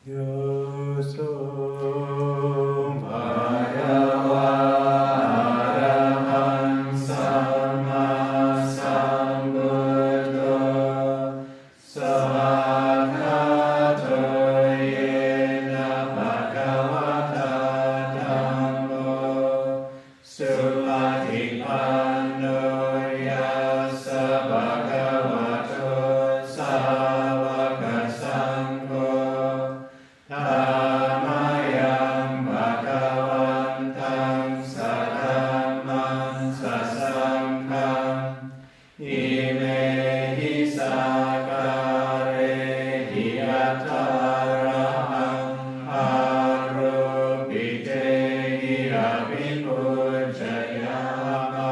Yoso Bhagavā Arahaṃ Sammā Sambuddho Sāvakhato yena Bhagavata Dhammo Supatipanno yassa Bhagavato Sāvaka Sangho Dhammayam Bhagavantam Sadhamman Sasangham Imehi Sakarehi Attarahaṃ Arupitehi Abhipujayama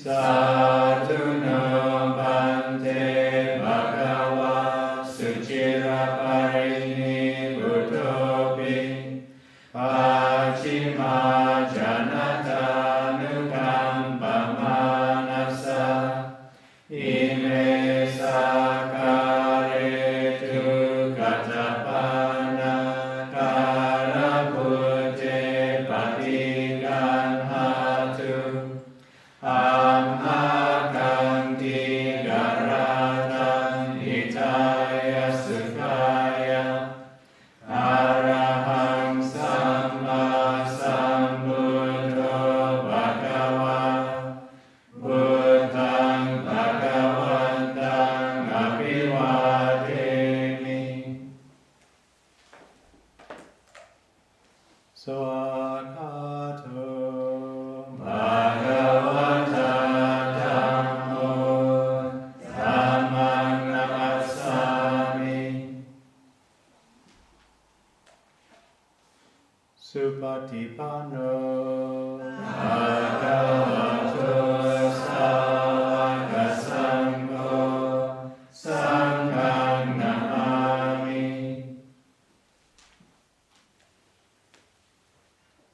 Sadhuno Bhante Bhagavā Sucira Parinibbāna Pācimā Janatanukampa-manasa Ime Sakaretu Katapana Karapute Patiganhatu Amhakanti Garatam Hitaya Sukaya Arahaṃ Sammā Sambuddho Bhagavā Buddhaṃ Bhagavatāṃ Abhivādemi Sākhato Bhagavata Dhammo Dhammang Namassami Supatipanno Bhagavato Sāvaka Sangho Sanghang Namami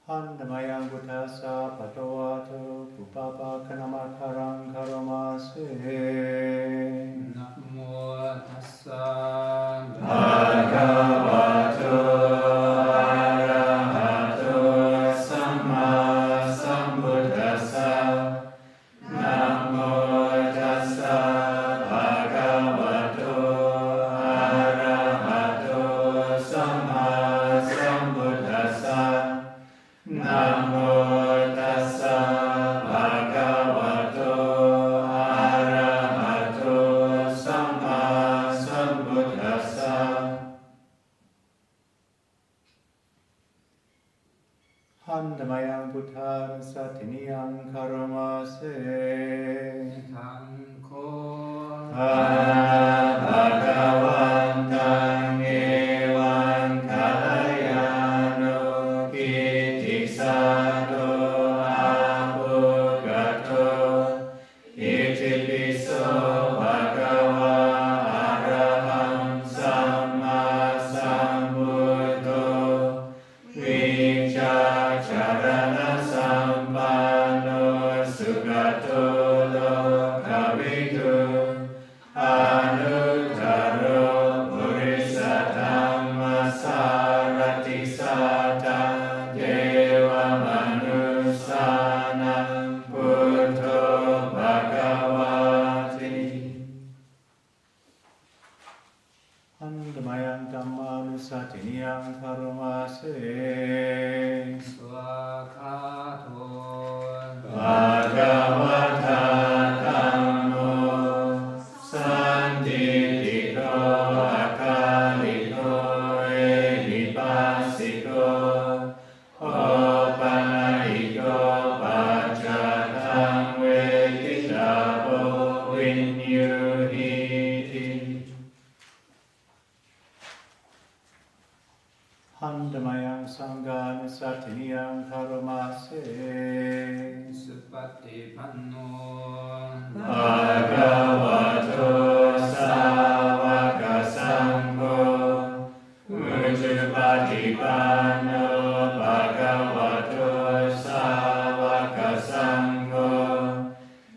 Handamayaṃ Buddhassa Bhagavato Pupapakanamakaraṃ Karomase Namo Tassa Bhagavato Arahato Sammā Sambuddhassa Namo Tassa Bhagavato Arahato Sammā Sambuddhassa Namo Tassa Bhagavato Arahato Sammā Sambuddhassa Handamayaṃ Buddhanussati karomase Thankho Bhagavantang evaṃ kalayano Kittisato apugato Itipiso Bhagavā Arahaṃ Sammā Sambuddho Vicacharana Sampanno Sugato Lokavidu Anuttaro Bodhisattva Sarati Sata Deva Manusana Buddho Bhagavati Handamayaṃ Dhammānussati karomase Svakhato Bhagavata Dhammo Sanditiko Akaliko Ehipassiko Opanayiko Pacatam Veditabo Vinyuhiti Handamayaṃ Sanghanussati karomase Supatipanno Bhagavato Sāvaka Sangho Ujjapatipanno Bhagavato Sāvaka Sangho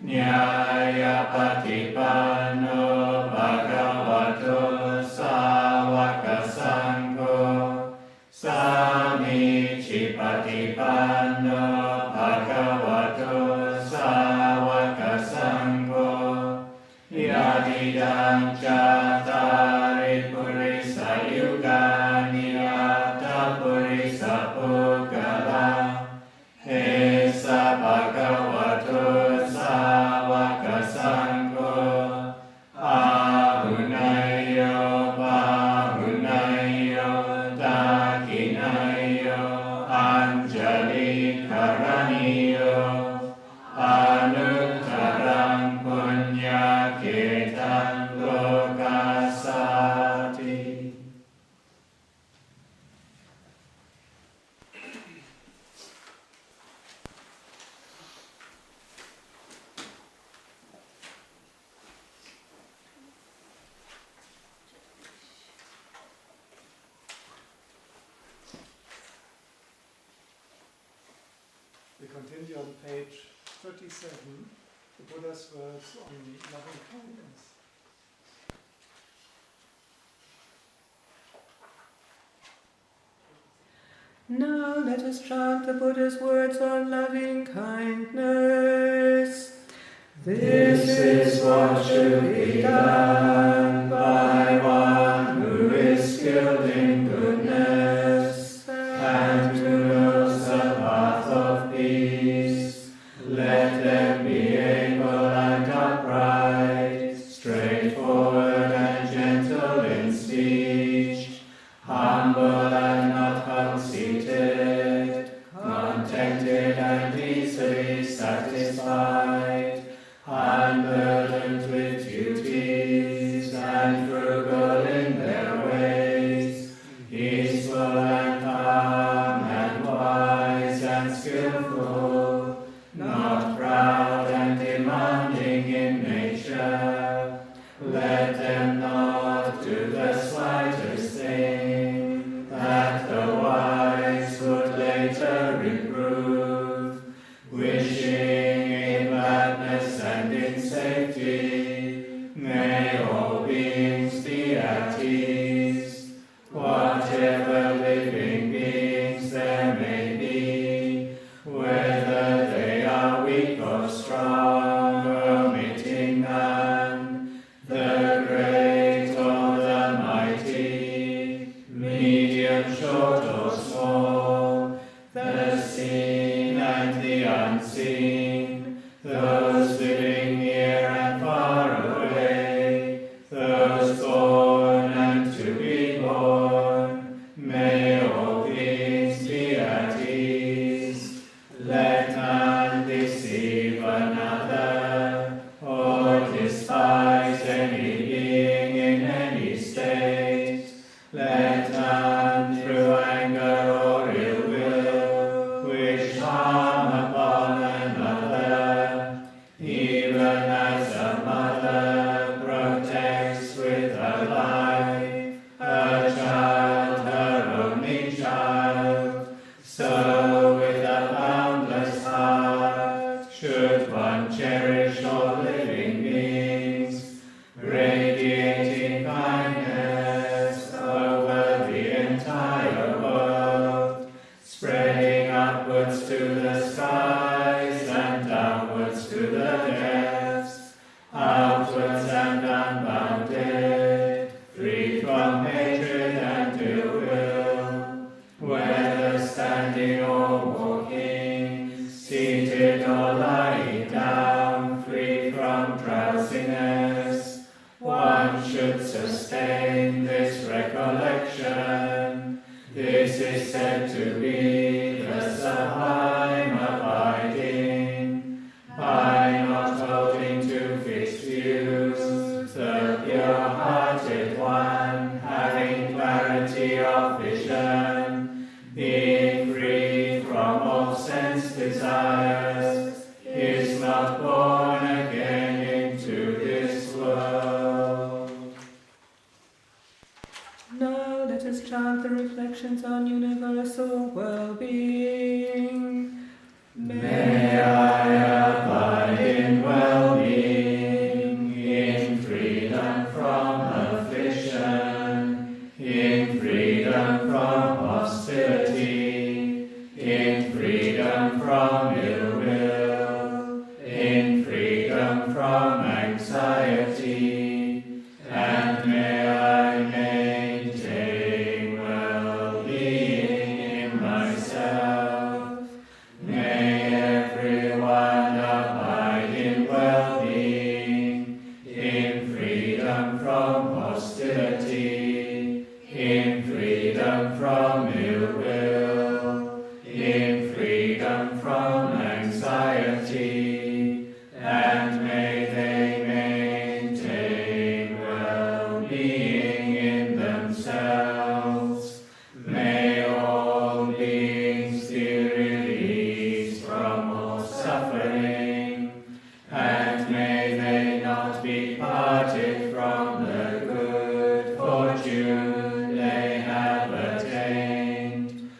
Nyāyapatipanno Bhagavato Sāvaka Sangho continue on page 37, the Buddha's words on loving kindness. Now let us chant the Buddha's words on loving kindness. This is what should be done by one who is skilled in goodness and who knows the path of peace. Let them be able and upright, straightforward and gentle in speech, humble and not conceited, contented and easily satisfied, unburdened with duties and frugal in their ways, peaceful and calm and wise and skillful, not proud and demanding in nature. Let them not do the slightest thing that the wise would later reprove, wishing in gladness and in safety, may all beings be at ease. Whatever living beings there may be, whether they are weak or strong, omitting none, the great or the mighty, medium, short or small, the seen and the unseen, those living near and far away, those born and to be born, may all beings be at ease. Let none deceive another, or despise any being in any state. Let none through anger or ill will wish harm upon another, even as a mother protects with her life a child, her only child. So with a boundless heart should one cherish all living beings, radiating kindness over the entire world, spreading upwards to the skies and downwards to the depths, outwards and unbounded, free from hatred and ill will, whether standing or walking, seated or lying down, free from drowsiness. One should sustain this recollection. This is said to be the sublime abiding, by not holding to fixed views, the pure-hearted one, having clarity of vision, being free from all sense desires, is not born again into this world. Now let us chant the reflections on universal well-being. May I abide in well-being, in freedom from affliction, in freedom from hostility, in freedom from ill will, in freedom from anxiety, and may I maintain well-being in myself. May everyone abide in well-being, in freedom from hostility, in freedom from ill will, in freedom from anxiety, and may they maintain well-being in themselves. May all beings be released from all suffering, and may they not be parted from the good fortune they have attained.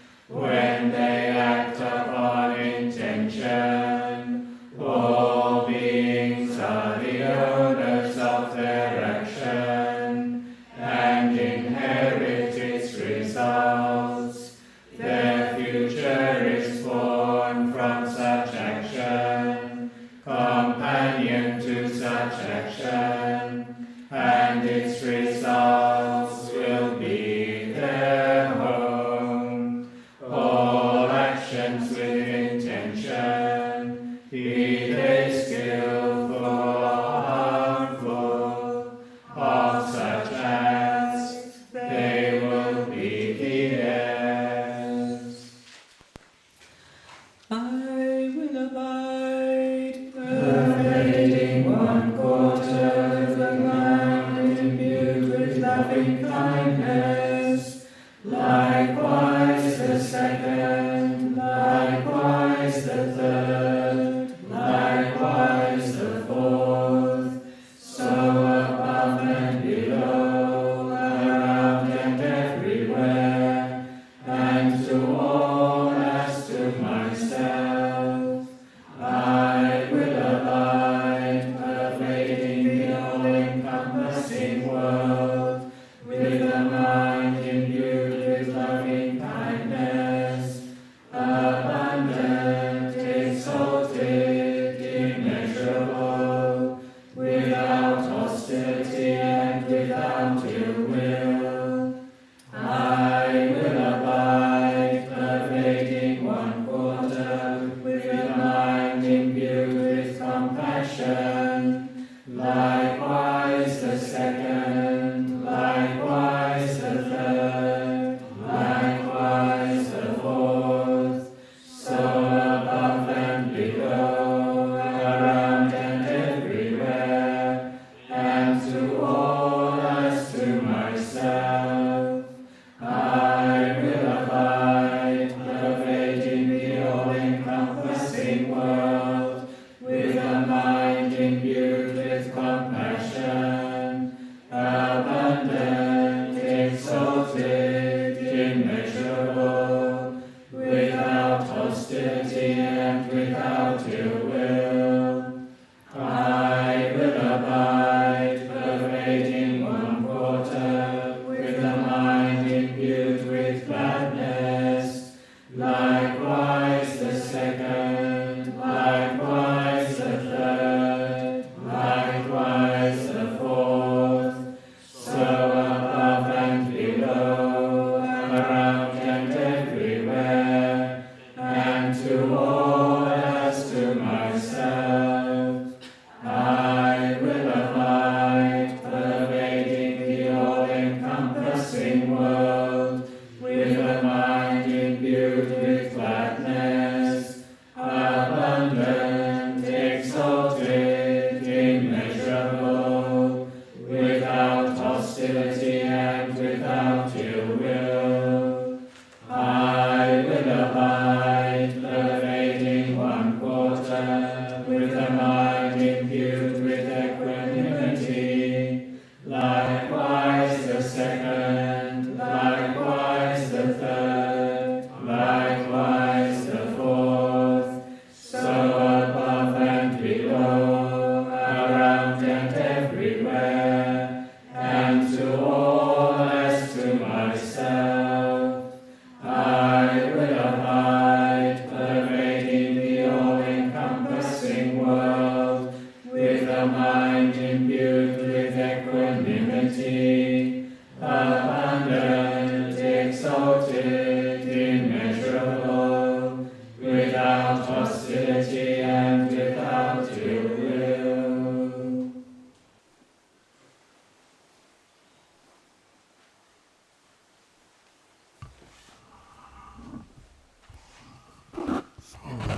myself. I will abide, pervading the all-encompassing world, with a mind imbued with equanimity, abundant, exalted, immeasurable, without hostility and without ill will.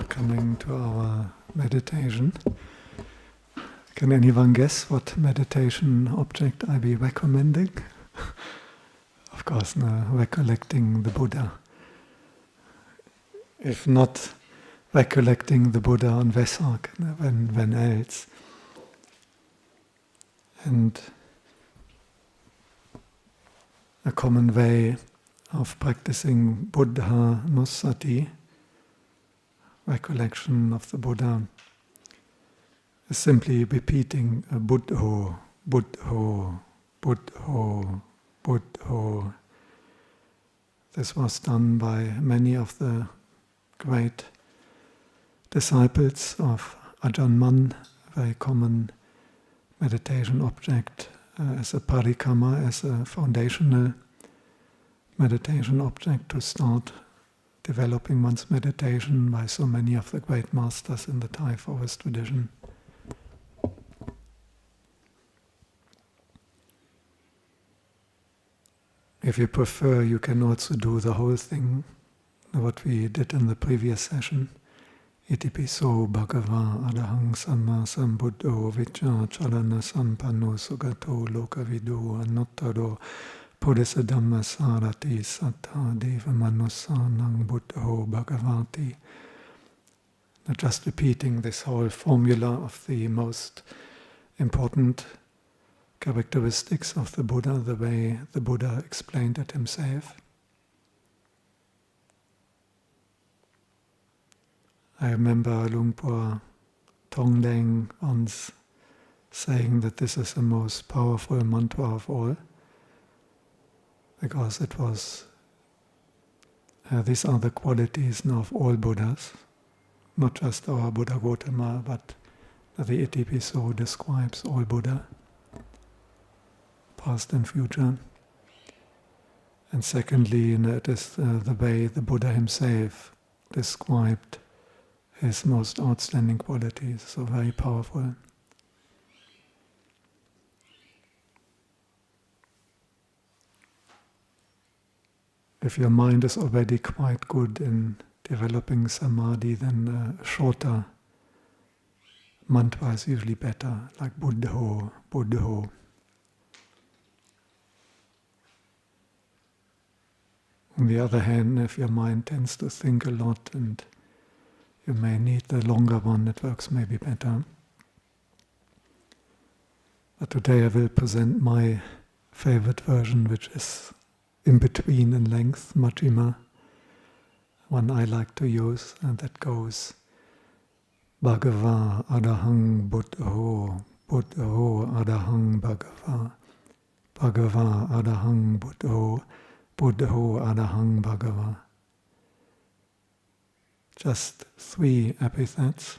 Coming to our meditation. Can anyone guess what meditation object I be recommending? Of course, no, recollecting the Buddha. If not recollecting the Buddha on Vesak, when else? And a common way of practicing Buddhanussati, recollection of the Buddha, is simply repeating a Buddho, Buddho, Buddho, Buddho. This was done by many of the great disciples of Ajahn Dhammasiha, a very common meditation object as a parikama, as a foundational meditation object to start developing one's meditation by so many of the great masters in the Thai forest tradition. If you prefer, you can also do the whole thing, what we did in the previous session. Itipiso Bhagavā Arahaṃ Sammā Sambuddho Vicca Chalana Sampanno Sugato Lokavido Anuttaro Buddhista Dhamma Sarati Sattha Deva Manussanang Buddho Bhagavati. Not just repeating this whole formula of the most important characteristics of the Buddha, the way the Buddha explained it himself. I remember Lumpur Tongdeng once saying that this is the most powerful mantra of all, because it was, these are the qualities now of all Buddhas, not just our Buddha Gautama, but the Itipiso describes all Buddha, past and future. And secondly, it is the way the Buddha himself described his most outstanding qualities, so very powerful. If your mind is already quite good in developing samādhi, then a shorter mantra is usually better, like Buddho, Buddho. On the other hand, if your mind tends to think a lot and you may need the longer one, it works maybe better. But today I will present my favorite version, which is in between in length, Majjhima, one I like to use, and that goes Bhagavā Arahaṃ Buddho, Buddho Arahaṃ Bhagavā, Bhagavā Arahaṃ Buddho, Buddho Arahaṃ Bhagavā. Just 3 epithets,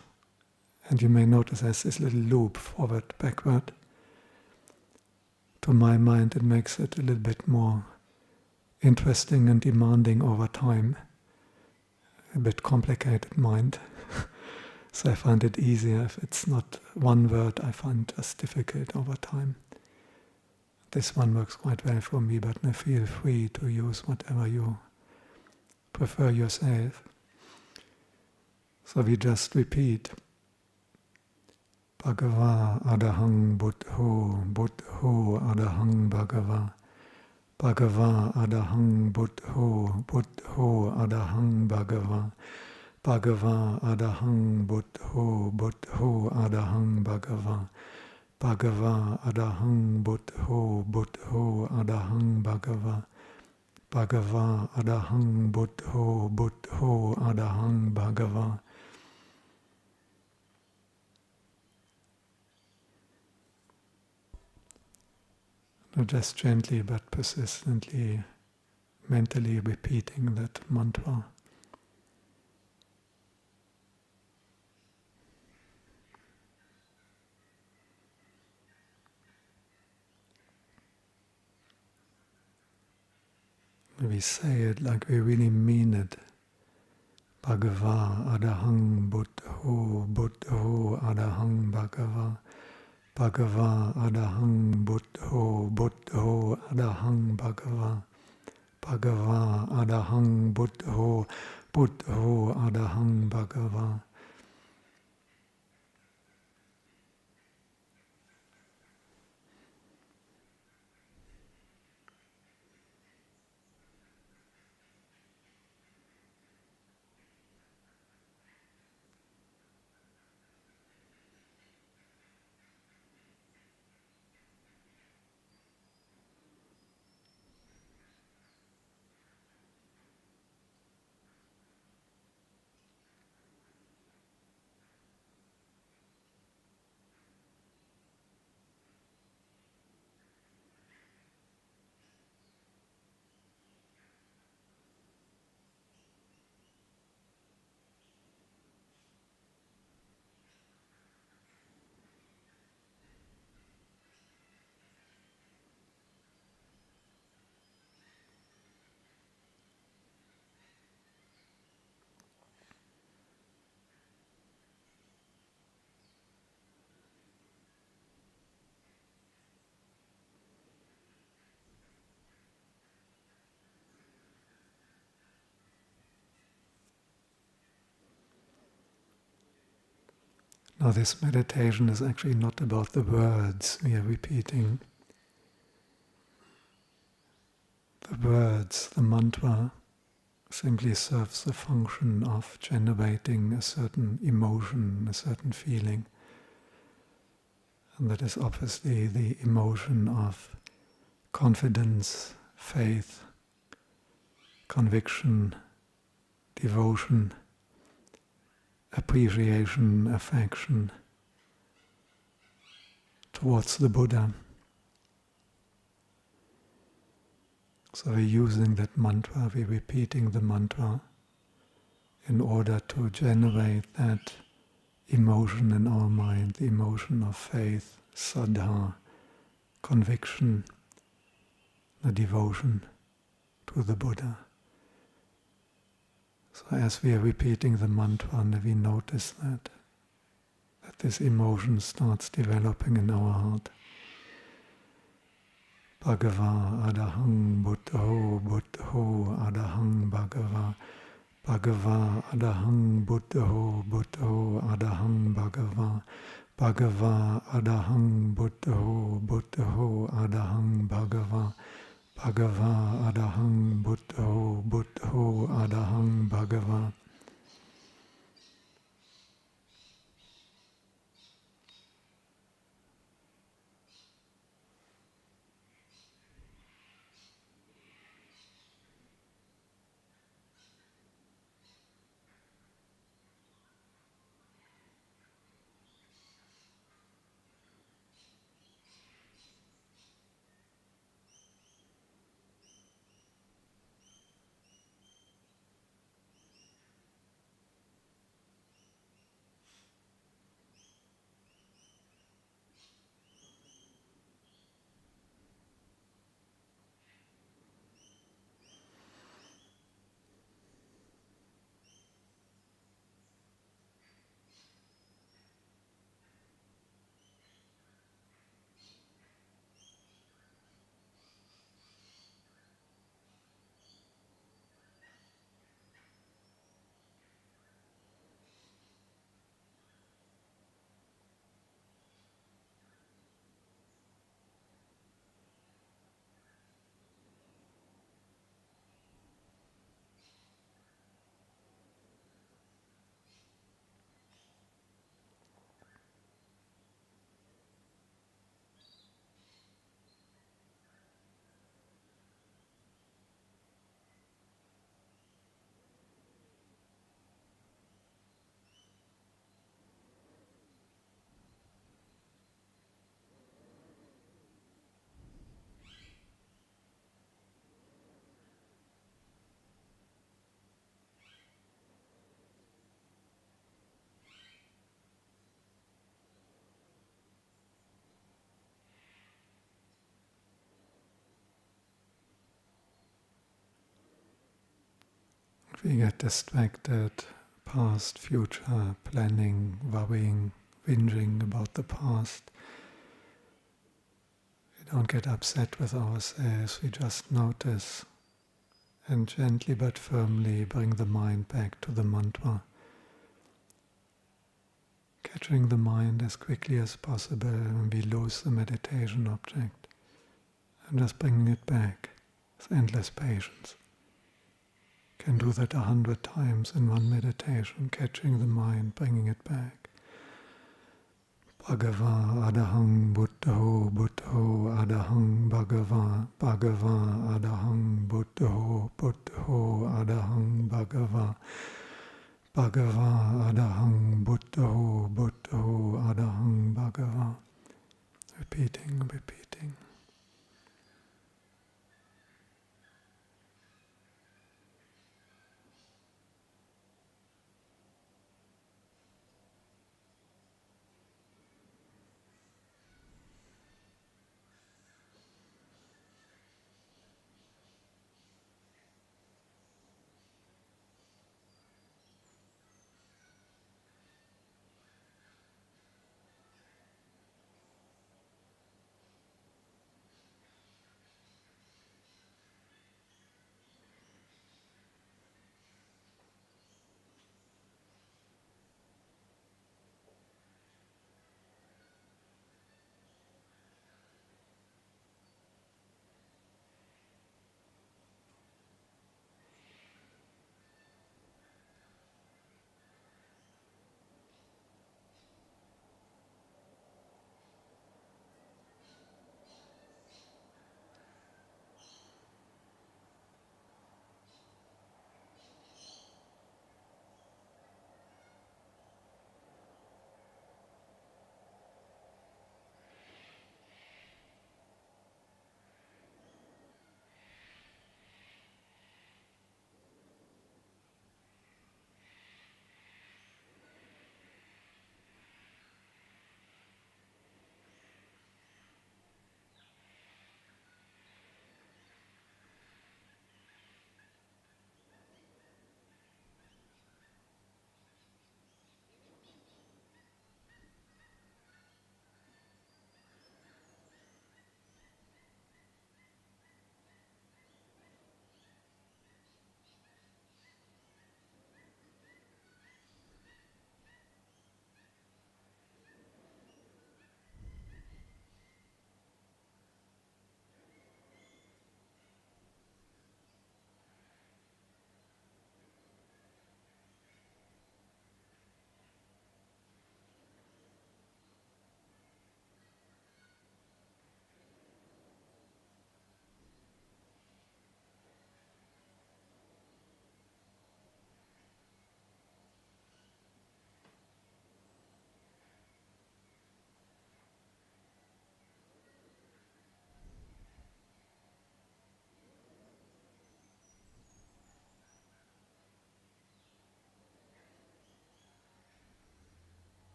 and you may notice there's this little loop forward, backward. To my mind, it makes it a little bit more interesting and demanding over time. A bit complicated mind. So I find it easier if it's not one word. I find just difficult over time. This one works quite well for me, but feel free to use whatever you prefer yourself. So we just repeat Bhagavā Arahaṃ Buddho, Buddho Arahaṃ Bhagavā, Bhagavā Arahaṃ Buddho, Buddho Arahaṃ Bhagavā, Bhagavā Arahaṃ Buddho, Buddho Arahaṃ Bhagavā, Bhagavā Arahaṃ Buddho, Buddho Arahaṃ Bhagavā, Bhagavā Arahaṃ Buddho, Buddho Arahaṃ Bhagavā. Just gently but persistently mentally repeating that mantra. We say it like we really mean it. Bhagavā, Arahaṃ, Buddho, Buddho, Arahaṃ, Bhagavā. Bhagavā, Arahaṃ, Buddho, Buddho, Arahaṃ, Bhagavā. Bhagavā, Arahaṃ, Buddho, Buddho, Arahaṃ, Bhagavā. Now this meditation is actually not about the words we are repeating. The words, the mantra, simply serves the function of generating a certain emotion, a certain feeling. And that is obviously the emotion of confidence, faith, conviction, devotion, appreciation, affection towards the Buddha. So we're using that mantra, we're repeating the mantra in order to generate that emotion in our mind, the emotion of faith, saddha, conviction, the devotion to the Buddha. So as we are repeating the mantra, we notice that this emotion starts developing in our heart. Bhagavā, Arahaṃ, Buddho, Buddho, Arahaṃ, Bhagavā. Bhagavā, Arahaṃ, Buddho, Buddho, Arahaṃ, Bhagavā. Bhagavā, Arahaṃ, Buddho, Buddho, Arahaṃ, Bhagavā. Bhagavā, Arahaṃ, Buddho, Buddho, Arahaṃ, Bhagavā. We get distracted, past, future, planning, worrying, whinging about the past. We don't get upset with ourselves, we just notice and gently but firmly bring the mind back to the mantra. Catching the mind as quickly as possible when we lose the meditation object, and just bringing it back with endless patience. Can do that 100 times in one meditation, catching the mind, bringing it back. Bhagavā, Arahaṃ, Buddho, Buddho, Arahaṃ, Bhagavā, Bhagavā, Arahaṃ, Buddho, Buddho, Arahaṃ, Bhagavā, Bhagavā, Arahaṃ, Buddho, Buddho, Arahaṃ, Bhagavā. Repeating, repeating.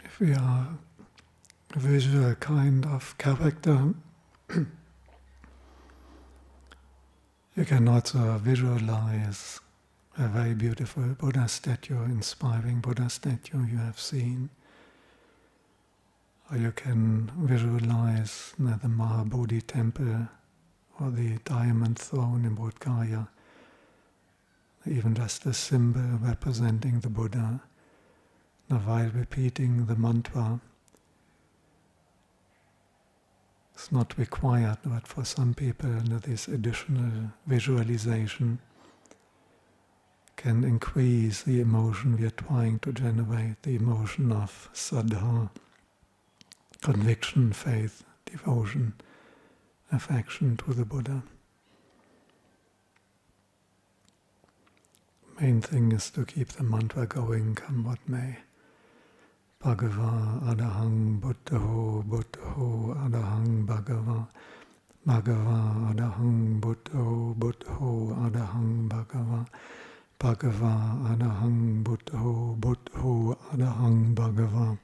If we are a visual kind of character, you can also visualize a very beautiful Buddha statue, inspiring Buddha statue you have seen. Or you can visualize the Mahabodhi temple or the diamond throne in Bodh Gaya, even just a symbol representing the Buddha. Now, while repeating the mantra, it's not required, but for some people this additional visualization can increase the emotion we are trying to generate, the emotion of saddha, conviction, faith, devotion, affection to the Buddha. Main thing is to keep the mantra going, come what may. Bhagavā, Arahaṃ, Buddho, Buddho, Arahaṃ, Bhagavā, Bhagavā, Arahaṃ, Buddho, Buddho, Arahaṃ, Bhagavā, Bhagavā, Arahaṃ, Buddho, Buddho, Arahaṃ, Bhagavā.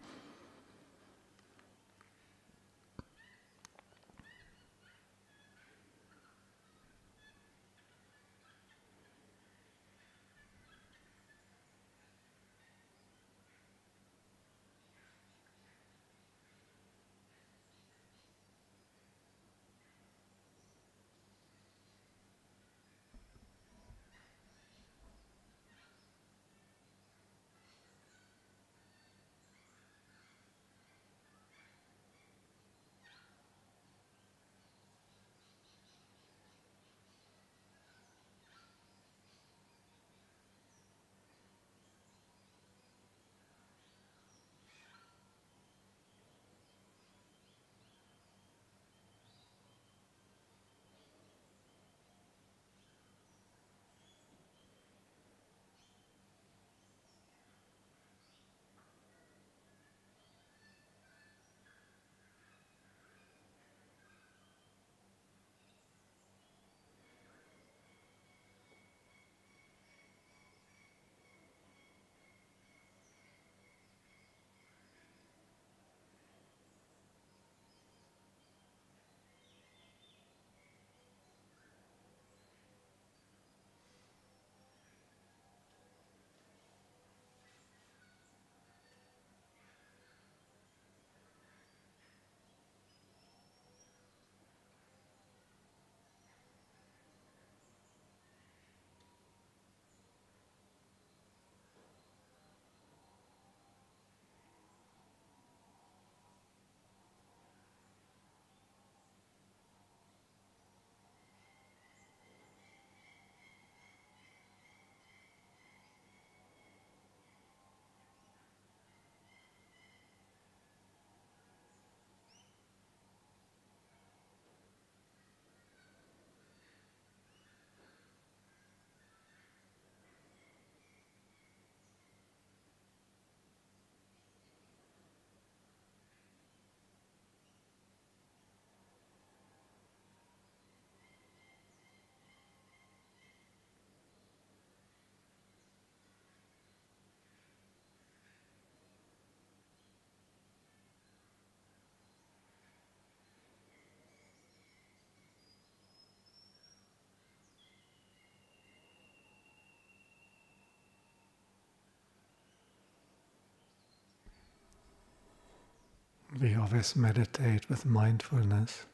We always meditate with mindfulness.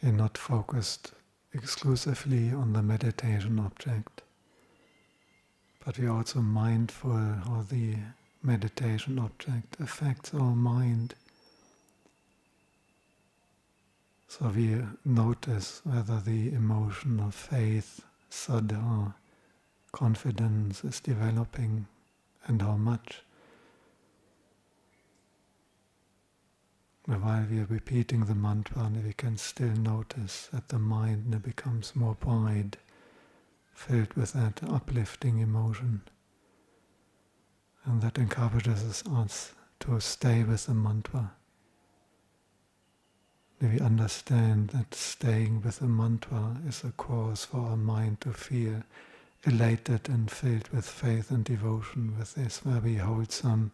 We're not focused exclusively on the meditation object, but we're also mindful how the meditation object affects our mind. So we notice whether the emotion of faith, saddha, confidence is developing and how much. While we are repeating the mantra, we can still notice that the mind becomes more wide, filled with that uplifting emotion. And that encourages us to stay with the mantra. We understand that staying with the mantra is a cause for our mind to feel elated and filled with faith and devotion, with this very wholesome,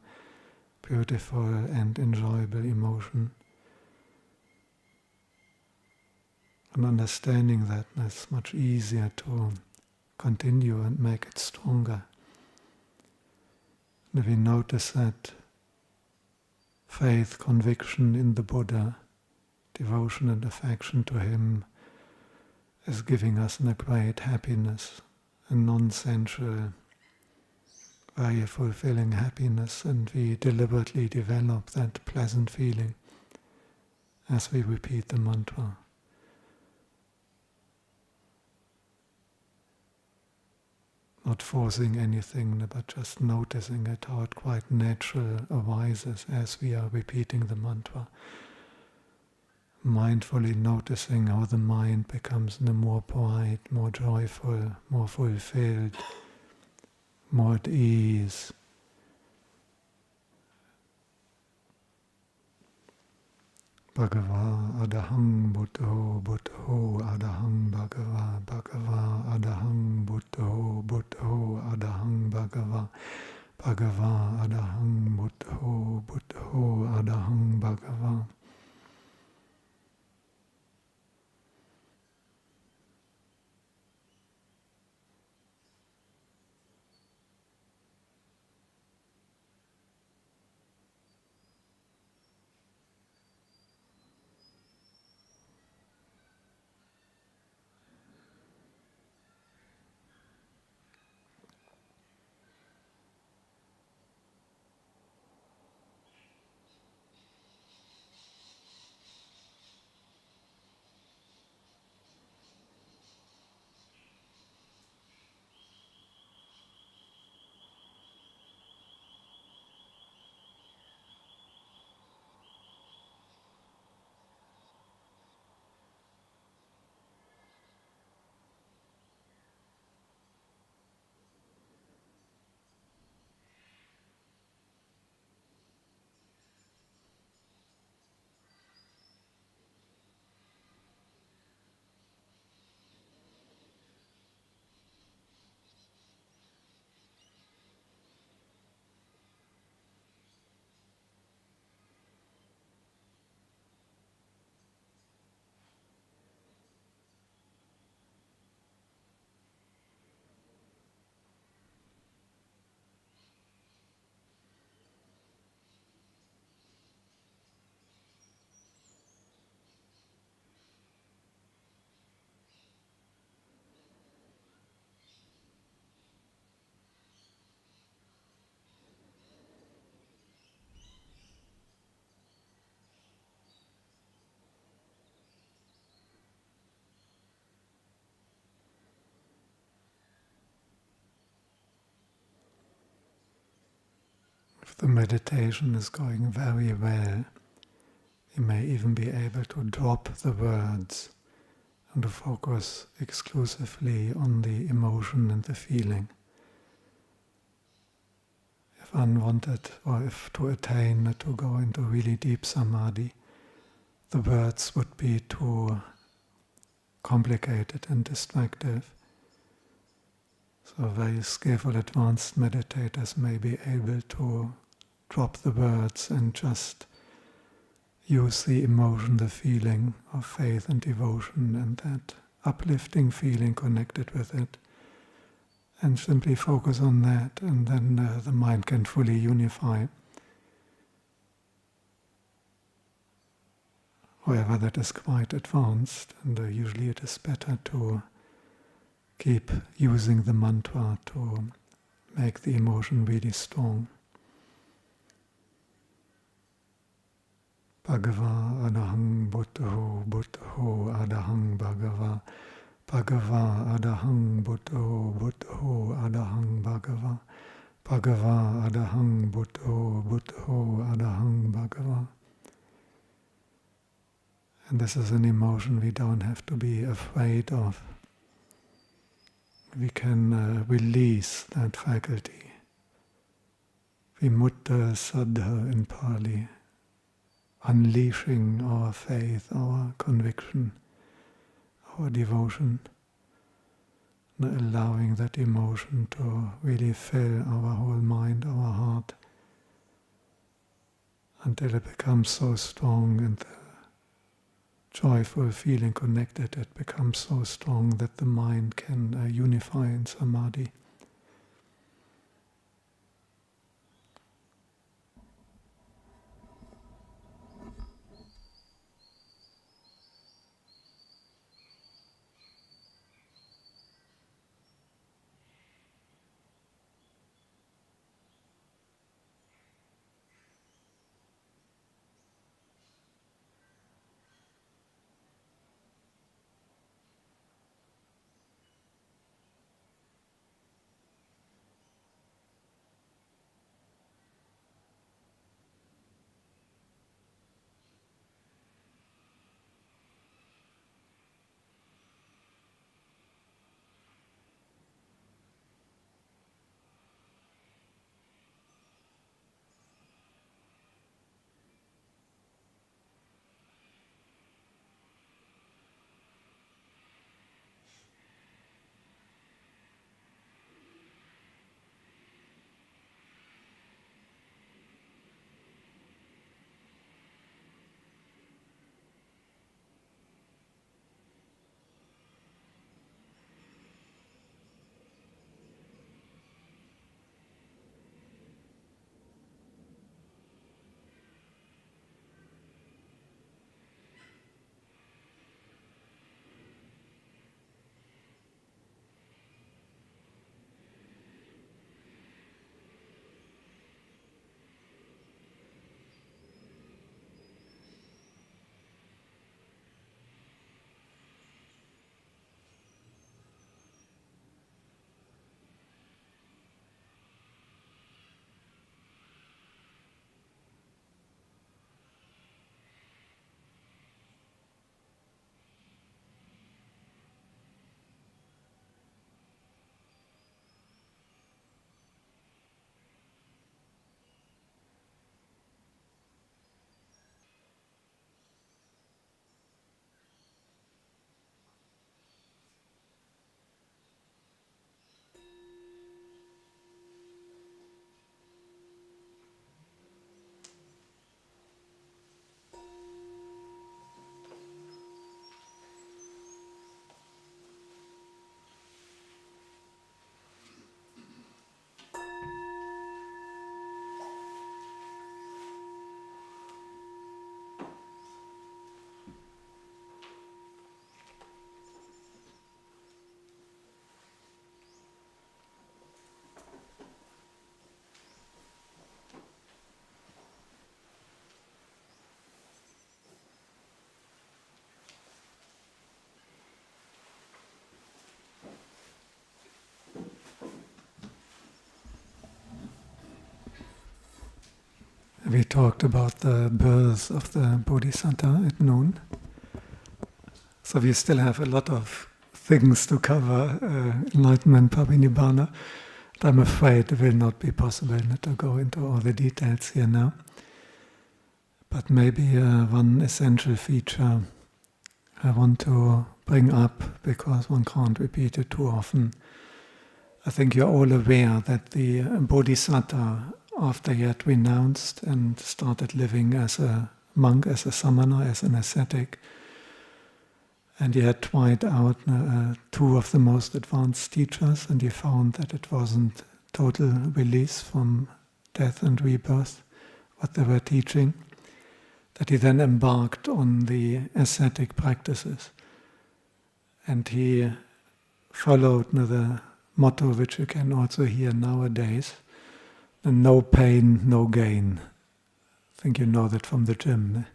beautiful and enjoyable emotion. And understanding that, it's much easier to continue and make it stronger. And we notice that faith, conviction in the Buddha, devotion and affection to him is giving us a great happiness, a non-sensual, very fulfilling happiness, and we deliberately develop that pleasant feeling as we repeat the mantra. Not forcing anything, but just noticing it, how it quite natural arises as we are repeating the mantra. Mindfully noticing how the mind becomes more bright, more joyful, more fulfilled, more at ease. Bhagavā Arahaṃ Buddho Buddho Arahaṃ Bhagavā Bhagavā Arahaṃ Buddho Buddho Arahaṃ Bhagavā Bhagavā Arahaṃ Buddho Buddho Arahaṃ Bhagavā. If the meditation is going very well, you may even be able to drop the words and to focus exclusively on the emotion and the feeling. If unwanted, or if to attain, to go into really deep samadhi, the words would be too complicated and distractive. So very skillful advanced meditators may be able to drop the words and just use the emotion, the feeling of faith and devotion and that uplifting feeling connected with it, and simply focus on that, and then the mind can fully unify. However, that is quite advanced, and usually it is better to keep using the mantra to make the emotion really strong. Bhagavā Arahaṃ Buddho Buddho Arahaṃ Bhagavā Bhagavā Arahaṃ Buddho Buddho Arahaṃ Bhagavā Bhagavā Arahaṃ Buddho Buddho Arahaṃ Bhagavā. And this is an emotion we don't have to be afraid of. We can release that faculty. Vimutta saddha in Pali, unleashing our faith, our conviction, our devotion, allowing that emotion to really fill our whole mind, our heart, until it becomes so strong and the joyful feeling connected, it becomes so strong that the mind can unify in samādhi. We talked about the birth of the Bodhisatta at noon. So we still have a lot of things to cover, Enlightenment, Parinibbāna. I'm afraid it will not be possible to go into all the details here now. But maybe one essential feature I want to bring up, because one can't repeat it too often. I think you're all aware that the Bodhisatta, after he had renounced and started living as a monk, as a samana, as an ascetic, and he had tried out two of the most advanced teachers, and he found that it wasn't total release from death and rebirth, what they were teaching. that he then embarked on the ascetic practices. And he followed the motto which you can also hear nowadays, the no pain, no gain. I think you know that from the gym.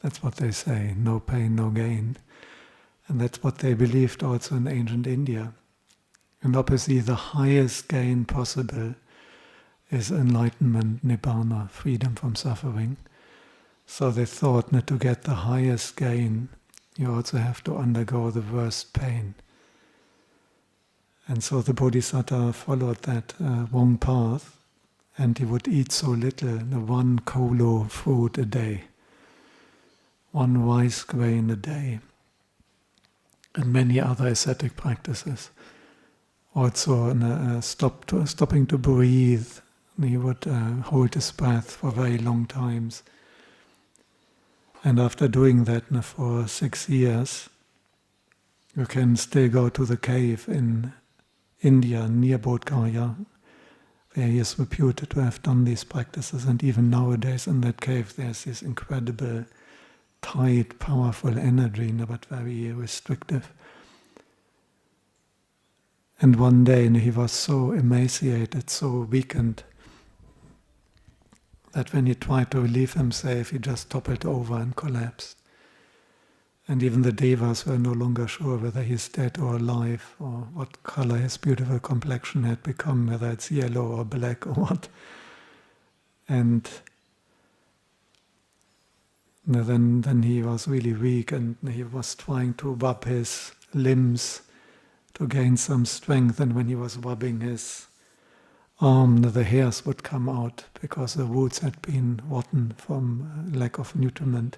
That's what they say, no pain, no gain. And that's what they believed also in ancient India. And obviously the highest gain possible is enlightenment, nibbana, freedom from suffering. So they thought that to get the highest gain, you also have to undergo the worst pain. And so the Bodhisatta followed that wrong path, and he would eat so little, one kolo fruit a day, one rice grain a day, and many other ascetic practices. Also stopping to breathe, he would hold his breath for very long times. And after doing that for 6 years, you can still go to the cave in India near Bodh Gaya, where he is reputed to have done these practices. And even nowadays in that cave there's this incredible, tight, powerful energy, but very restrictive. And one day he was so emaciated, so weakened, that when he tried to relieve himself, he just toppled over and collapsed. And even the devas were no longer sure whether he's dead or alive, or what color his beautiful complexion had become, whether it's yellow or black or what. And then he was really weak, and he was trying to rub his limbs to gain some strength, and when he was rubbing his arm, the hairs would come out because the roots had been rotten from lack of nutriment.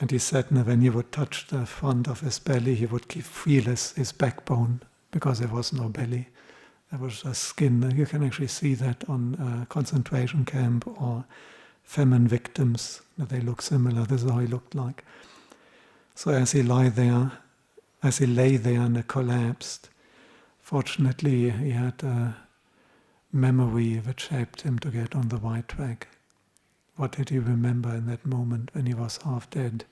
And he said when he would touch the front of his belly, he would feel his backbone, because there was no belly. There was just skin. You can actually see that on concentration camp or famine victims. They look similar. This is how he looked like. So as he lay there and collapsed, fortunately he had a memory which helped him to get on the right track. What did he remember in that moment when he was half dead?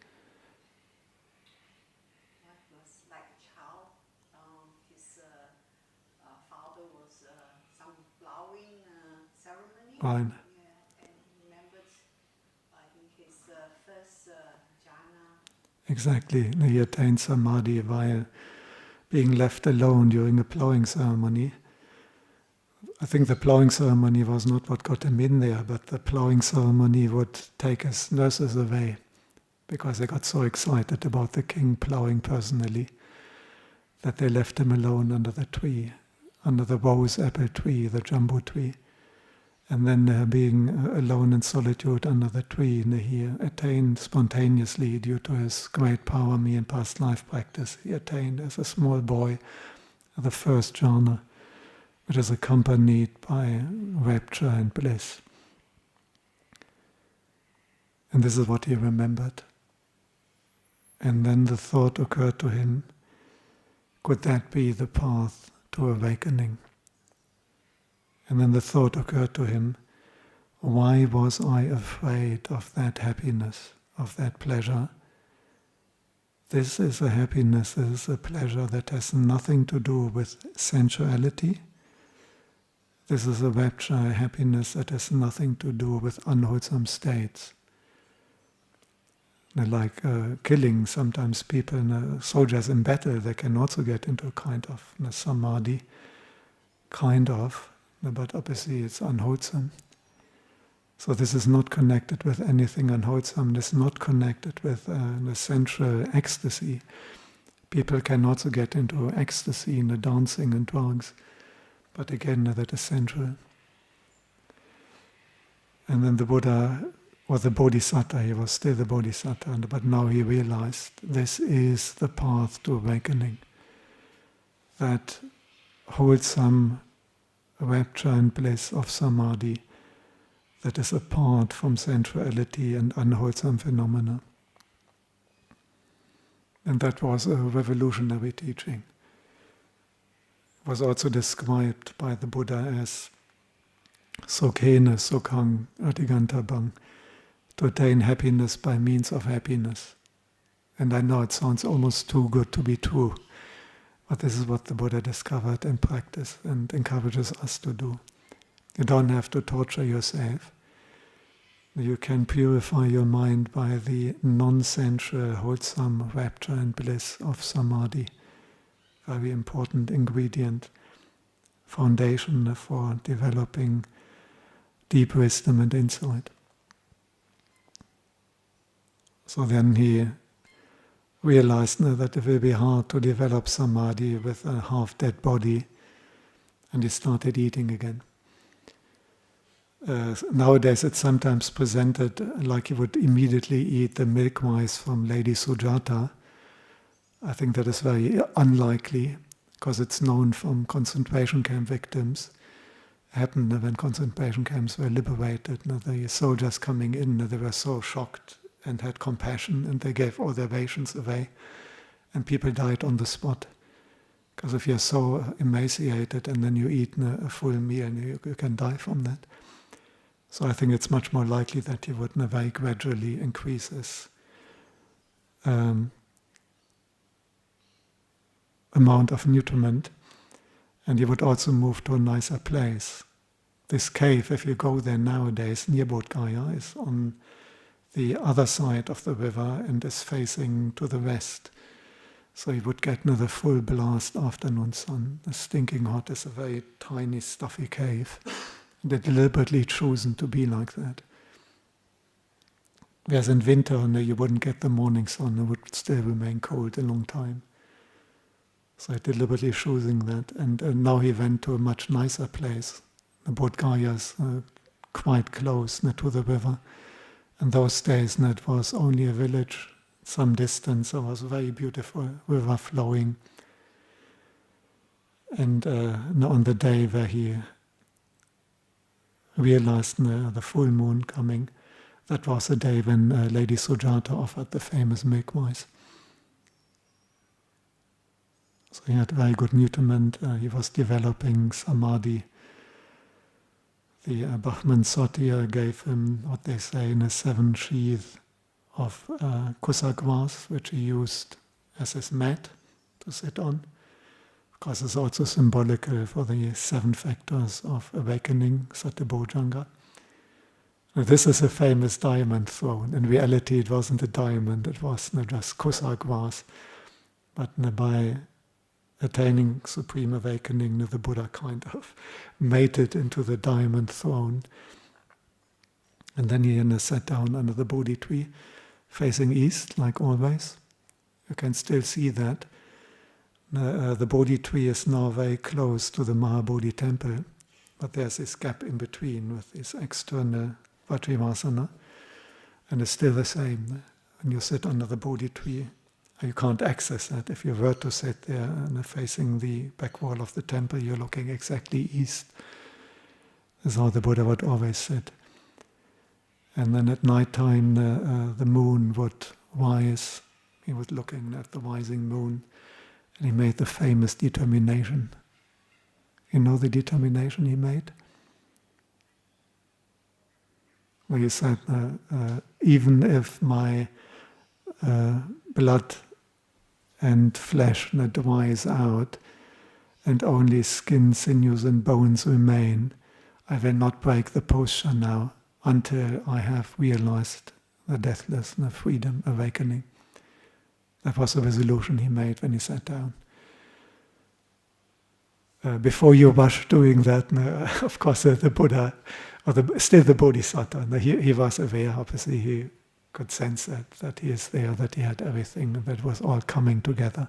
It was like a child. His father was some plowing ceremony. Right. Yeah, and he remembered, I think, his first jhana. Exactly. He attained samādhi while being left alone during a plowing ceremony. I think the plowing ceremony was not what got him in there, but the plowing ceremony would take his nurses away, because they got so excited about the king plowing personally that they left him alone under the tree, under the rose apple tree, the jumbo tree. And then being alone in solitude under the tree, he attained spontaneously due to his great power, me and past life practice. He attained as a small boy the first jhāna, which is accompanied by rapture and bliss. And this is what he remembered. And then the thought occurred to him, could that be the path to awakening? And then the thought occurred to him, why was I afraid of that happiness, of that pleasure? This is a happiness, this is a pleasure that has nothing to do with sensuality. This is a rapture, a happiness that has nothing to do with unwholesome states. Like killing, sometimes people, soldiers in battle, they can also get into a kind of samādhi, but obviously it's unwholesome. So this is not connected with anything unwholesome, it's not connected with the sensual ecstasy. People can also get into ecstasy in the dancing and drugs. But again, that is sensual. And then the Buddha, or the Bodhisatta, he was still the Bodhisatta, but now he realized this is the path to awakening. That wholesome rapture and bliss of samādhi that is apart from sensuality and unwholesome phenomena. And that was a revolutionary teaching. Was also described by the Buddha as Sokhena Sokhang Adigantabang, to attain happiness by means of happiness. And I know it sounds almost too good to be true, but this is what the Buddha discovered and practiced and encourages us to do. You don't have to torture yourself. You can purify your mind by the non-sensual, wholesome rapture and bliss of samādhi. Very important ingredient, foundation for developing deep wisdom and insight. So then he realized that it will be hard to develop samādhi with a half-dead body, and he started eating again. Nowadays it's sometimes presented like he would immediately eat the milk rice from Lady Sujata. I think that is very unlikely, because it's known from concentration camp victims. It happened when concentration camps were liberated. The soldiers coming in, they were so shocked and had compassion, and they gave all their rations away, and people died on the spot. Because if you're so emaciated and then you eat a full meal, you can die from that. So I think it's much more likely that he would very gradually increase his amount of nutriment, and he would also move to a nicer place. This cave, if you go there nowadays, near Bodh Gaya, is on the other side of the river and is facing to the west. So you would get the full blast afternoon sun. The stinking hot is a very tiny, stuffy cave. They're deliberately chosen to be like that. Whereas in winter, you wouldn't get the morning sun, it would still remain cold a long time. So I deliberately choosing that. And now he went to a much nicer place. The Bodh Gaya is quite close to the river. And those days, it was only a village, some distance. It was a very beautiful river flowing. And on the day where he realized the full moon coming, that was the day when Lady Sujata offered the famous milk rice. So he had very good nutriment. He was developing samādhi. The Buddhanussati gave him what they say in a 7 sheath of kusa grass, which he used as his mat to sit on, because it's also symbolical for the 7 factors of awakening, Satibojjhanga. This is a famous diamond throne. In reality, it wasn't a diamond, it was just kusa grass. But by attaining supreme awakening, the Buddha kind of made it into the diamond throne. And then he sat down under the Bodhi tree, facing east, like always. You can still see that. The Bodhi tree is now very close to the Mahabodhi temple, but there's this gap in between with this external Vajrayasana, and it's still the same. When you sit under the Bodhi tree, you can't access that. If you were to sit there and facing the back wall of the temple, you're looking exactly east. That's how the Buddha would always sit. And then at night time, the moon would rise. He was looking at the rising moon, and he made the famous determination. You know the determination he made? Where he said, even if my blood and flesh dries out, and only skin, sinews and bones remain, I will not break the posture now until I have realized the deathless, the freedom, awakening. That was the resolution he made when he sat down. Before you rush doing that, of course the Buddha, or still the Bodhisatta, he was aware, obviously he could sense that he is there, that he had everything, that was all coming together.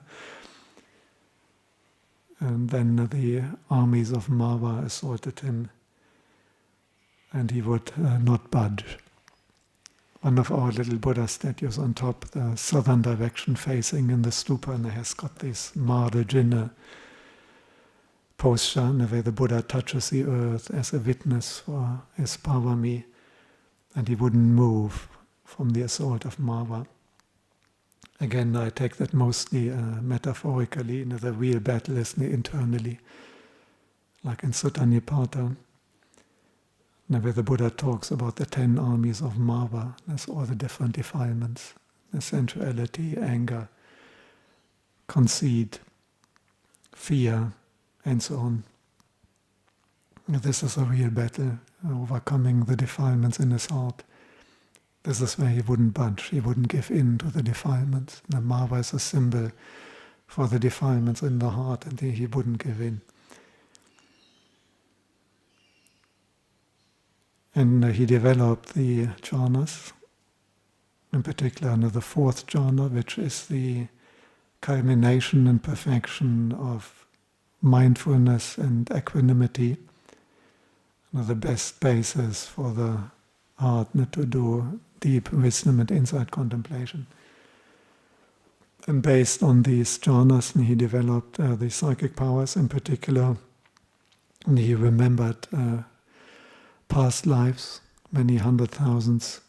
And then the armies of Mara assaulted him, and he would not budge. One of our little Buddha statues on top, the southern direction facing in the stupa, and it has got this Mardajina posture, where the Buddha touches the earth as a witness for his parami, and he wouldn't move from the assault of Mara. Again, I take that mostly metaphorically. The real battle is internally, like in Sutta Nipata. Now, where the Buddha talks about the 10 armies of Mava, there's all the different defilements, the sensuality, anger, conceit, fear, and so on. This is a real battle, overcoming the defilements in his heart. This is where he wouldn't budge, he wouldn't give in to the defilements. The Mava is a symbol for the defilements in the heart, and he wouldn't give in. And he developed the jhanas, in particular under the fourth jhana, which is the culmination and perfection of mindfulness and equanimity, the best basis for the heart to do deep wisdom and insight contemplation. And based on these jhanas, he developed the psychic powers in particular, and he remembered past lives, many hundred thousands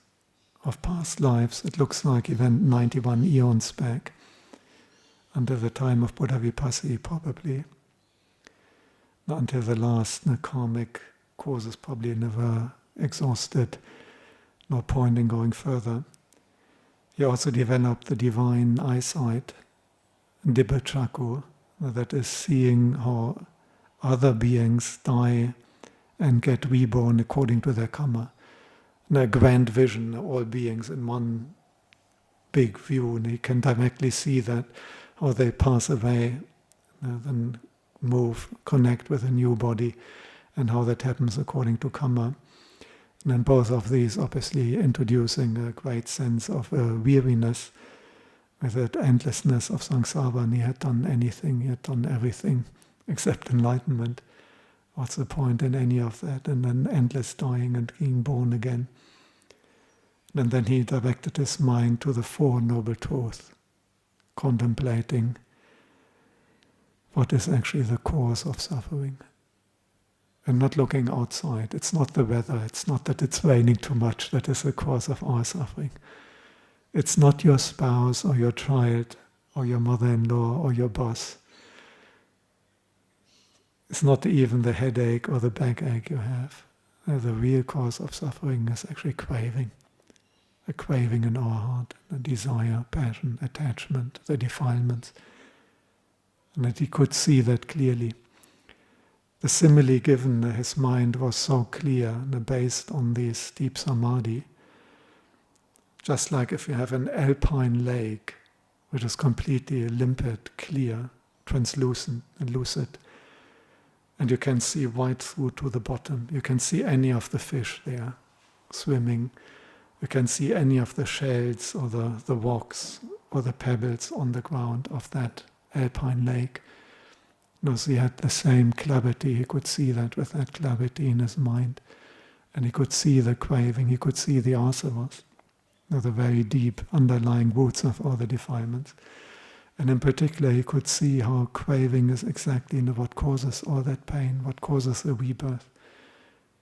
of past lives. It looks like he went 91 eons back, until the time of Buddha Vipassana probably, not until the last karmic causes probably never exhausted, no point in going further. He also developed the divine eyesight, Dibba Chakku, that is seeing how other beings die and get reborn according to their karma. And a grand vision, all beings in one big view, and he can directly see that, how they pass away, then move, connect with a new body, and how that happens according to karma. And then both of these obviously introducing a great sense of weariness, with that endlessness of samsara, and he had done anything, he had done everything except enlightenment. What's the point in any of that? And then endless dying and being born again. And then he directed his mind to the Four Noble Truths, contemplating what is actually the cause of suffering. And not looking outside. It's not the weather, it's not that it's raining too much that is the cause of our suffering. It's not your spouse or your child or your mother-in-law or your boss. It's not even the headache or the backache you have. The real cause of suffering is actually craving. A craving in our heart, a desire, passion, attachment, the defilements. And that he could see that clearly. The simile given, his mind was so clear, based on this deep samadhi. Just like if you have an alpine lake, which is completely limpid, clear, translucent and lucid, and you can see right through to the bottom. You can see any of the fish there swimming. You can see any of the shells or the rocks or the pebbles on the ground of that alpine lake. So he had the same clarity, he could see that with that clarity in his mind. And he could see the craving, he could see the asavas, the very deep underlying roots of all the defilements. And in particular, he could see how craving is exactly what causes all that pain, what causes the rebirth.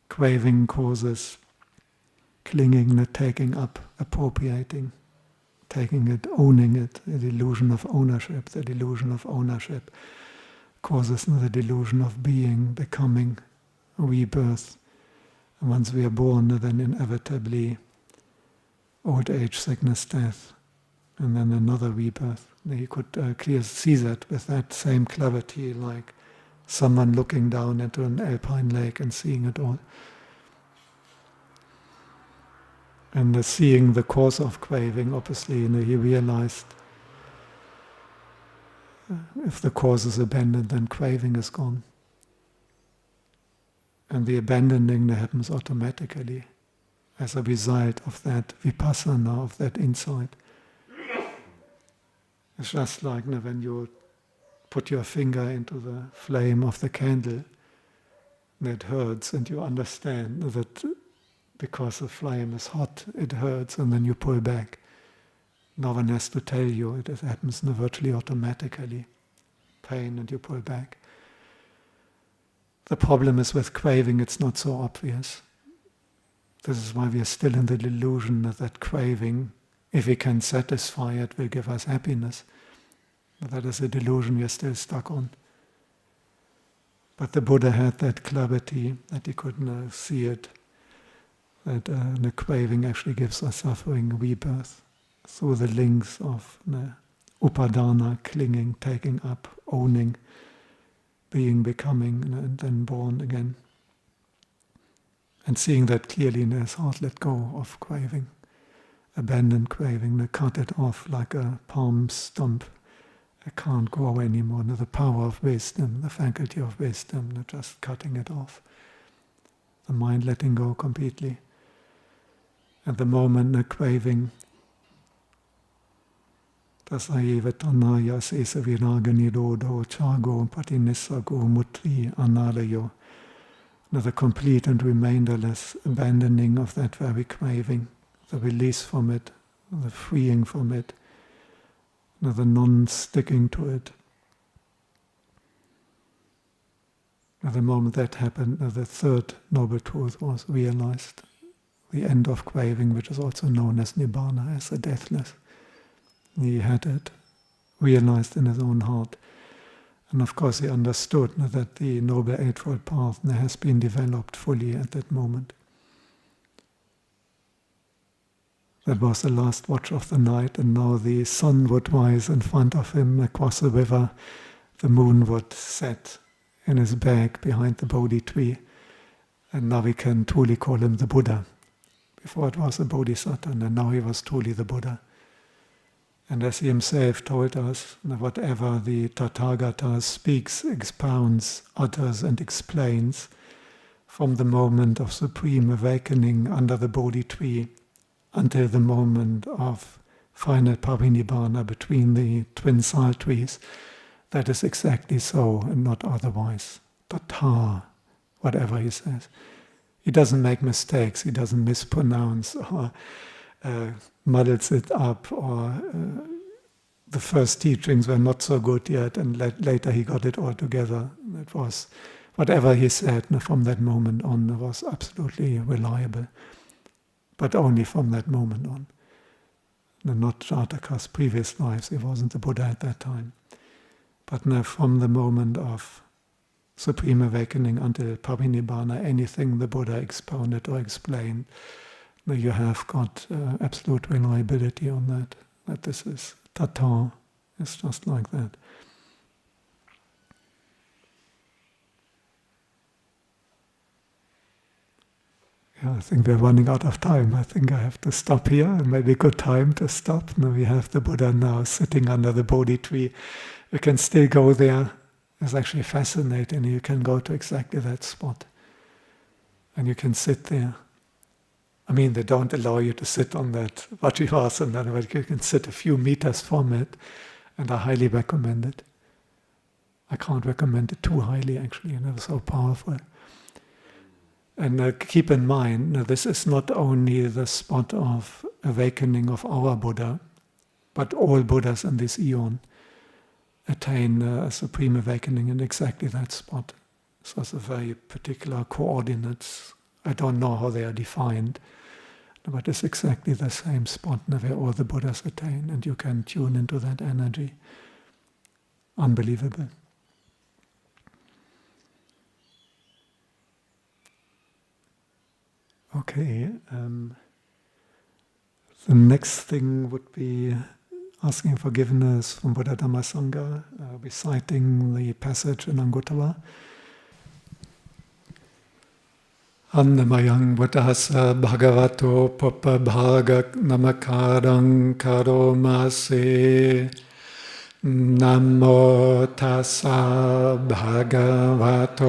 Craving causes clinging, taking up, appropriating, taking it, owning it, the delusion of ownership, the delusion of ownership. Causes the delusion of being, becoming, rebirth. And once we are born, then inevitably old age, sickness, death, and then another rebirth. He could clearly see that with that same clarity, like someone looking down into an alpine lake and seeing it all. And seeing the cause of craving, obviously, he realized if the cause is abandoned, then craving is gone. And the abandoning that happens automatically as a result of that vipassana, of that insight. It's just like when you put your finger into the flame of the candle, and it hurts, and you understand that because the flame is hot, it hurts, and then you pull back. No one has to tell you, it happens virtually automatically. Pain and you pull back. The problem is with craving, it's not so obvious. This is why we are still in the delusion that craving, if we can satisfy it, will give us happiness. But that is a delusion we are still stuck on. But the Buddha had that clarity that he could see it. that the craving actually gives us suffering, rebirth, through the links of upadana, clinging, taking up, owning, being, becoming, and then born again. And seeing that clearly in his heart, let go of craving, abandon craving, cut it off like a palm stump. It can't grow anymore. The power of wisdom, the faculty of wisdom, just cutting it off. The mind letting go completely. At the moment, the craving, tasaiva tanaya sesa viraga nirodho chago patinissago mutri analayo. The complete and remainderless abandoning of that very craving, the release from it, the freeing from it, the non-sticking to it. At the moment that happened, the third noble truth was realized. The end of craving, which is also known as Nibbāna, as the deathless. He had it realized in his own heart. And of course he understood that the Noble Eightfold Path has been developed fully at that moment. That was the last watch of the night, and now the sun would rise in front of him across the river. The moon would set in his bag behind the Bodhi tree. And now we can truly call him the Buddha. Before it was a Bodhisatta, and now he was truly the Buddha. And as he himself told us, whatever the Tathagata speaks, expounds, utters and explains, from the moment of supreme awakening under the Bodhi tree until the moment of final Parinibbāna between the twin sal trees, that is exactly so and not otherwise. Tatha, whatever he says. He doesn't make mistakes, he doesn't mispronounce or muddles it up, or the first teachings were not so good yet and later he got it all together. It was, whatever he said from that moment on was absolutely reliable, but only from that moment on. Not Jataka's previous lives, he wasn't the Buddha at that time. But now from the moment of supreme awakening until Parinibbāna, anything the Buddha expounded or explained, you have got absolute reliability on that. That this is Tathā, it's just like that. Yeah, I think we're running out of time. I think I have to stop here, and maybe a good time to stop. Now we have the Buddha now sitting under the Bodhi tree. You can still go there. It's actually fascinating. You can go to exactly that spot. And you can sit there. I mean, they don't allow you to sit on that vipassana, but you can sit a few meters from it, and I highly recommend it. I can't recommend it too highly, actually, it was so powerful. And keep in mind, this is not only the spot of awakening of our Buddha, but all Buddhas in this eon attain a supreme awakening in exactly that spot. So it's a very particular coordinates. I don't know how they are defined, but it's exactly the same spot where all the Buddhas attain, and you can tune into that energy. Unbelievable. Okay, the next thing would be asking forgiveness from Buddha Dhamma Sangha, reciting the passage in Anguttara. Annamayang Buddhassa Bhagavato Pupabhaga Namakarang Karomase Namo Tassa Bhagavato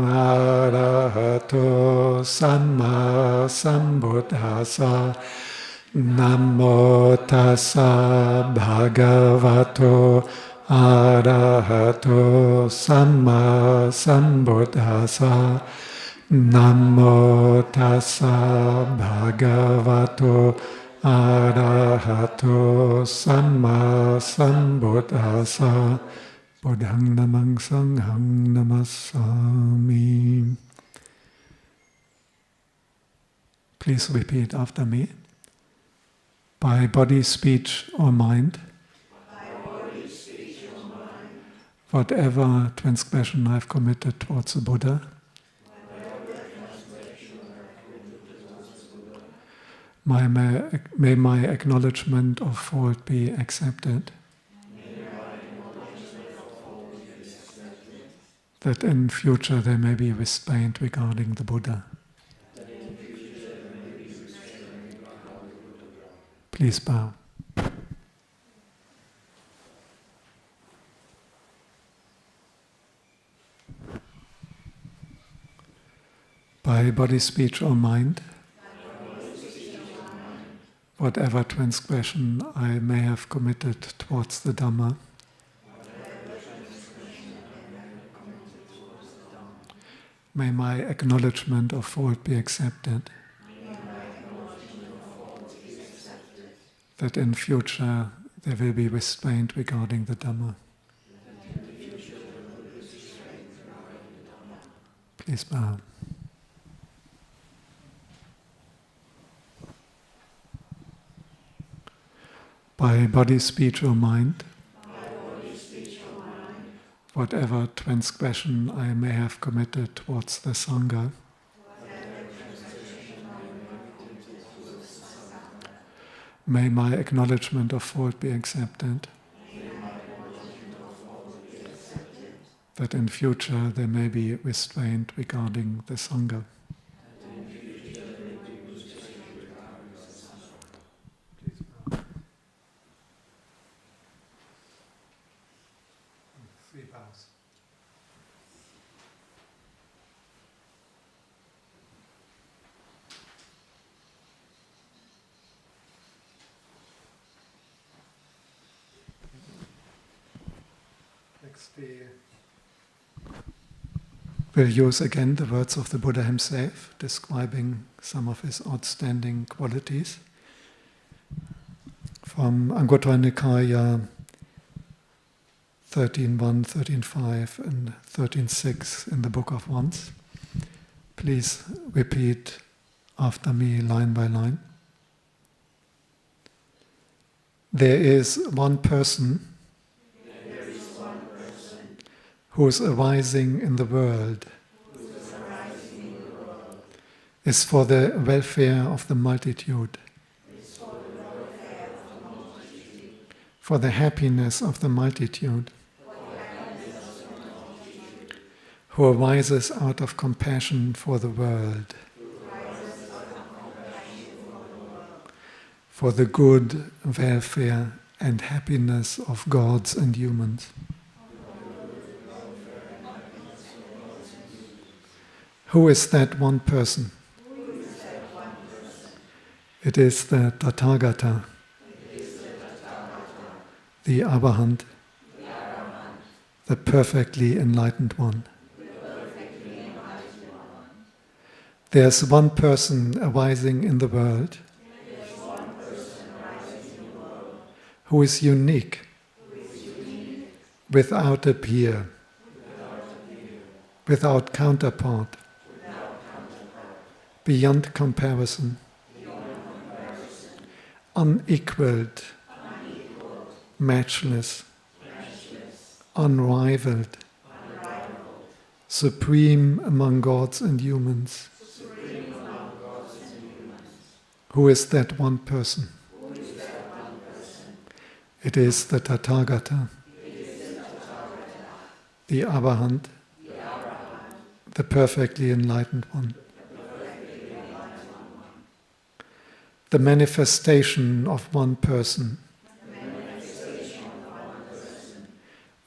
Arahato Samma Sambuddhassa Namo Tassa Bhagavato Arahato Samma Sambuddhassa Namo Tassa Bhagavato Arahato Samma Sambuddhassa Buddhaṃ Namang Sanghang Namasami. Please repeat after me. By body, speech or mind, whatever transgression I have committed towards the Buddha, May my acknowledgement of fault be accepted. That in future there may be restraint regarding the Buddha. Please bow. By body, speech or mind, whatever transgression I may have committed towards the Dhamma, may my acknowledgement of fault be accepted. That in future there will be restraint regarding the Dhamma. Please bow. By body, speech or mind, whatever transgression I may have committed towards the Sangha, may my acknowledgement of fault be accepted. That in future there may be restraint regarding the Sangha. We'll use again the words of the Buddha himself, describing some of his outstanding qualities. From Anguttara Nikāya 13.1, 13.5 and 13.6 in the Book of Wands. Please repeat after me line by line. There is one person who is arising in the world, is for the welfare of the multitude, for the happiness of the multitude, who arises out of compassion for the world, for the good, welfare and happiness of gods and humans. Who is that one person? It is the Tathagata, the Arahaṃ, the perfectly enlightened one. There's one person arising in the world who is unique, without a peer, without counterpart, beyond comparison, unequaled, matchless, unrivaled, supreme among gods and humans. Who is that one person? It is the Tathagata, the Arahaṃ, the perfectly enlightened one. The manifestation of one person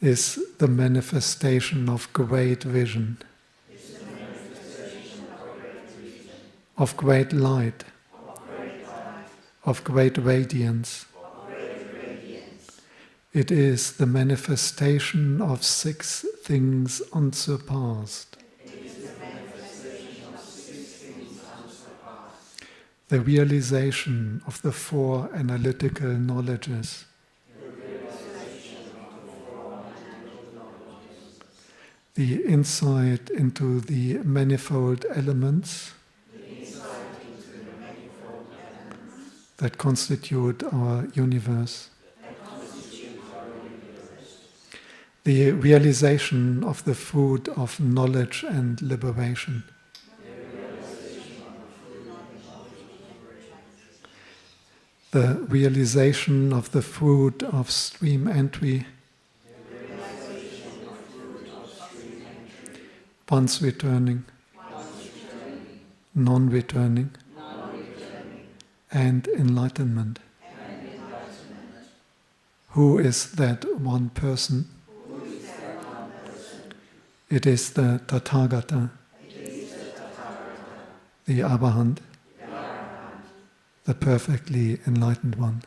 is the manifestation of great vision, of great light, of great radiance. It is the manifestation of 6 things unsurpassed. The realization of the 4 analytical knowledges. The insight into the manifold elements that constitute our universe. The realization of the food of knowledge and liberation. the realization of the fruit of stream entry, once returning, non-returning, and enlightenment. Who is that one person? It is the Tathagata, the Arahaṃ, the perfectly enlightened one.